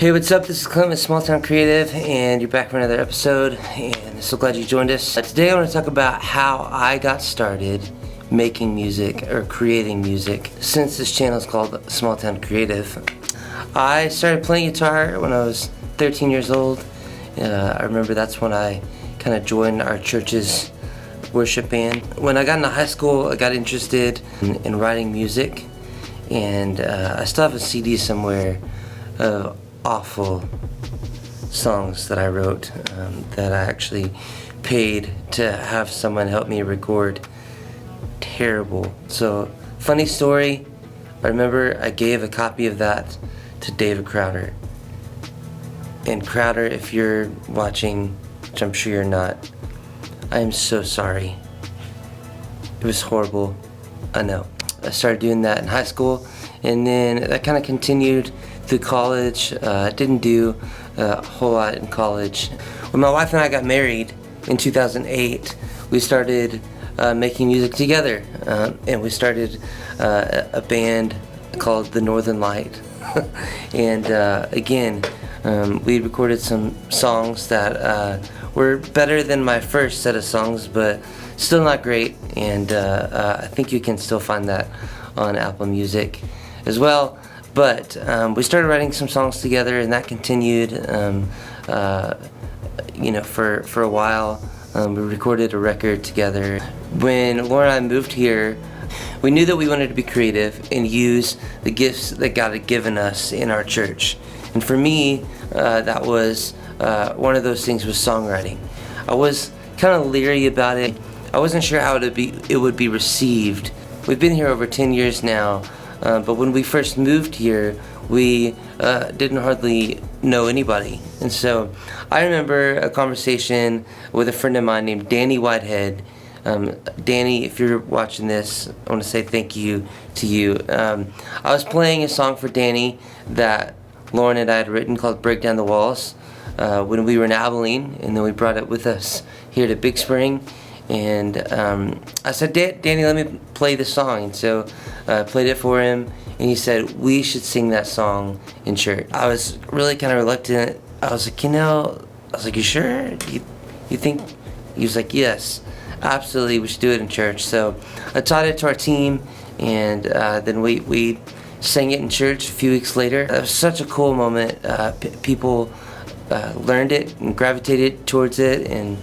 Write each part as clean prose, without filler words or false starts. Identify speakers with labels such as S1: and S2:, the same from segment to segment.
S1: Hey, what's up? This is Clint with Small Town Creative, and you're back for another episode, and I'm so glad you joined us. Today I want to talk about how I got started making music or creating music. Since this channel is called Small Town Creative, I started playing guitar when I was 13 years old. I remember that's when I kind of joined our church's worship band. When I got into high school, I got interested in writing music, and I still have a CD somewhere of awful songs that I wrote that I actually paid to have someone help me record. Terrible. So, funny story, I remember I gave a copy of that to David Crowder. And Crowder, if you're watching, which I'm sure you're not, I am so sorry. It was horrible. I know. I started doing that in high school, and then that kind of continued through college. I didn't do a whole lot in college. When my wife and I got married in 2008, we started making music together, and we started a band called The Northern Light. And again, we recorded some songs that were better than my first set of songs, but still not great, and I think you can still find that on Apple Music as well. But we started writing some songs together, and that continued for a while. We recorded a record together. When Laura and I moved here, we knew that we wanted to be creative and use the gifts that God had given us in our church. And for me, that was one of those things was songwriting. I was kind of leery about it. I wasn't sure how it would be received. We've been here over 10 years now, but when we first moved here, we didn't hardly know anybody. And so I remember a conversation with a friend of mine named Danny Whitehead. Danny, if you're watching this, I want to say thank you to you. I was playing a song for Danny that Lauren and I had written called Break Down the Walls when we were in Abilene, and then we brought it with us here to Big Spring. And I said, Danny, let me play the song. And so I played it for him, and he said, we should sing that song in church. I was really kind of reluctant. I was like, you sure? You think? He was like, yes, absolutely, we should do it in church. So I taught it to our team, and then we sang it in church a few weeks later. It was such a cool moment. People learned it and gravitated towards it, and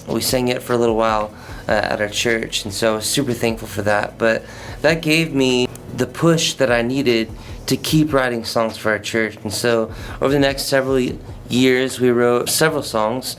S1: we sang it for a little while at our church, and so I was super thankful for that. But that gave me the push that I needed to keep writing songs for our church. And so over the next several years, we wrote several songs.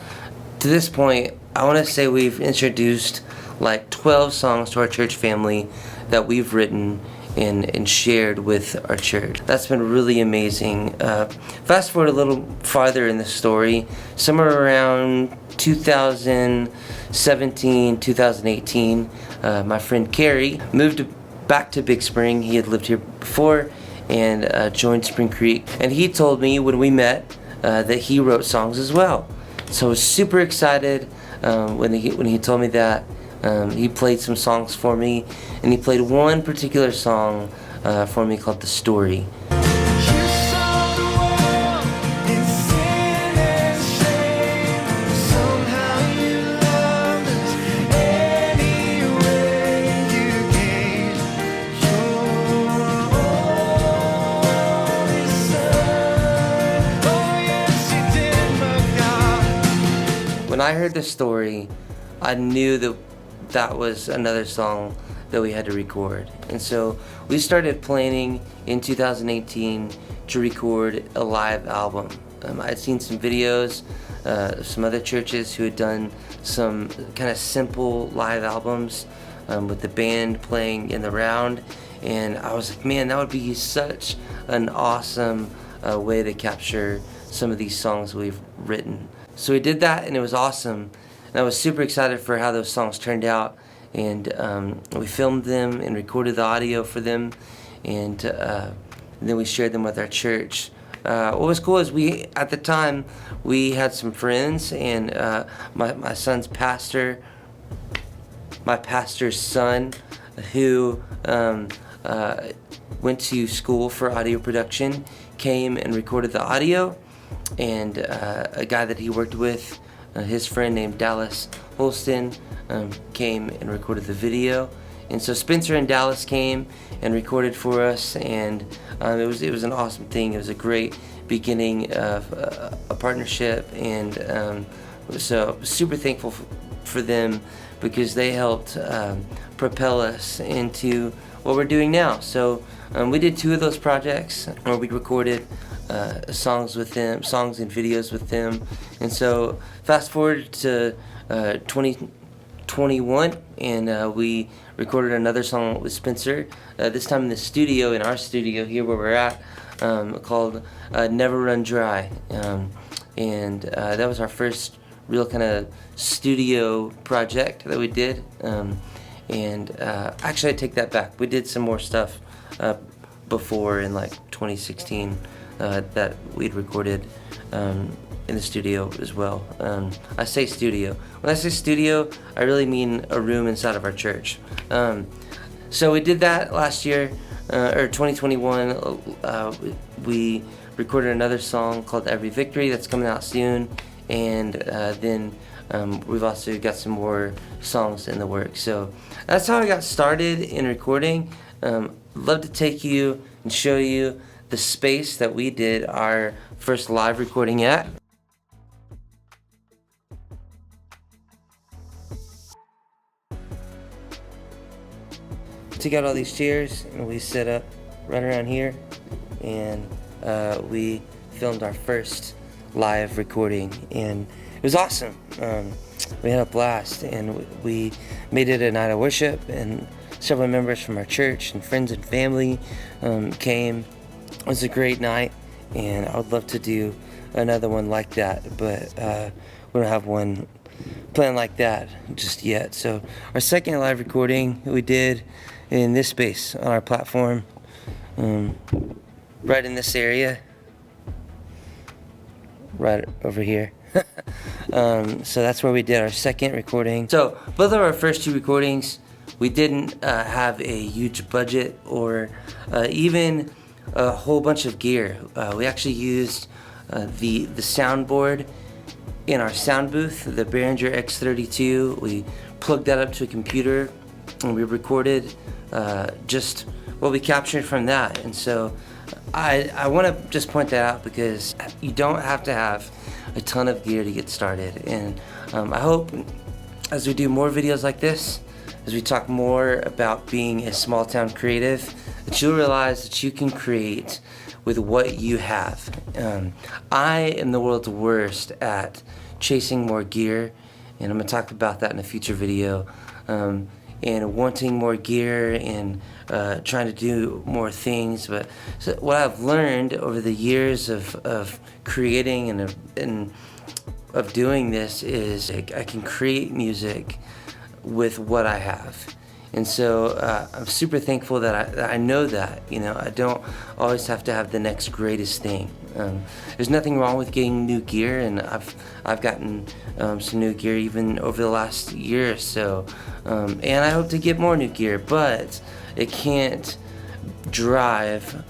S1: To this point, I want to say we've introduced like 12 songs to our church family that we've written and shared with our church. That's been really amazing. Fast forward a little farther in the story, somewhere around 2017, 2018, my friend Carrie moved back to Big Spring. He had lived here before and joined Spring Creek. And he told me when we met that he wrote songs as well. So I was super excited when he told me that. He played some songs for me, and he played one particular song for me called The Story. When I heard The Story, I knew that was another song that we had to record. And so we started planning in 2018 to record a live album. I'd seen some videos of some other churches who had done some kind of simple live albums with the band playing in the round. And I was like, man, that would be such an awesome way to capture some of these songs we've written. So we did that, and it was awesome. And I was super excited for how those songs turned out. And we filmed them and recorded the audio for them, and then we shared them with our church. What was cool is at the time, we had some friends, and my son's pastor, my pastor's son, who went to school for audio production. came and recorded the audio, and a guy that he worked with, his friend named Dallas Holston, came and recorded the video. And so Spencer and Dallas came and recorded for us, and it was an awesome thing. It was a great beginning of a partnership, and so super thankful for them, because they helped propel us into what we're doing now. So we did 2 of those projects where we recorded songs with them, songs and videos with them. And so fast forward to 2021, and we recorded another song with Spencer, this time in the studio, in our studio here where we're at, called Never Run Dry. And that was our first real kind of studio project that we did. Actually, I take that back. We did some more stuff before in like 2016 that we'd recorded in the studio as well. I say studio. When I say studio, I really mean a room inside of our church. So we did that last year, or 2021. We recorded another song called Every Victory that's coming out soon, and then we've also got some more songs in the works. So that's how I got started in recording. Love to take you and show you the space that we did our first live recording at. Took out all these chairs and we set up right around here, and we filmed our first live recording, and it was awesome. We had a blast, and we made it a night of worship, and several members from our church and friends and family came. It was a great night, and I would love to do another one like that, but we don't have one planned like that just yet. So our second live recording we did in this space on our platform, right in this area, right over here. So that's where we did our second recording. So both of our first 2 recordings, we didn't have a huge budget or even a whole bunch of gear. We actually used the soundboard in our sound booth, the Behringer X32. We plugged that up to a computer, and we recorded just what we captured from that. And so I want to just point that out, because you don't have to have a ton of gear to get started. And I hope as we do more videos like this, as we talk more about being a small town creative, that you'll realize that you can create with what you have. I am the world's worst at chasing more gear, and I'm going to talk about that in a future video. And wanting more gear and trying to do more things. But so what I've learned over the years of creating and of doing this is I can create music with what I have. And so I'm super thankful that I know that, I don't always have to have the next greatest thing. There's nothing wrong with getting new gear, and I've gotten some new gear even over the last year or so, and I hope to get more new gear, but it can't drive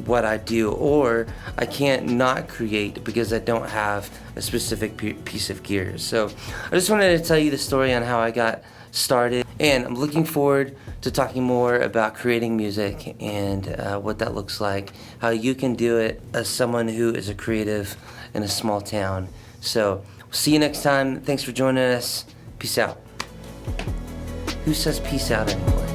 S1: what I do, or I can't not create because I don't have a specific piece of gear. So I just wanted to tell you the story on how I got started, and I'm looking forward to talking more about creating music and what that looks like, how you can do it as someone who is a creative in a small town. So see you next time. Thanks for joining us. Peace out. Who says peace out anymore?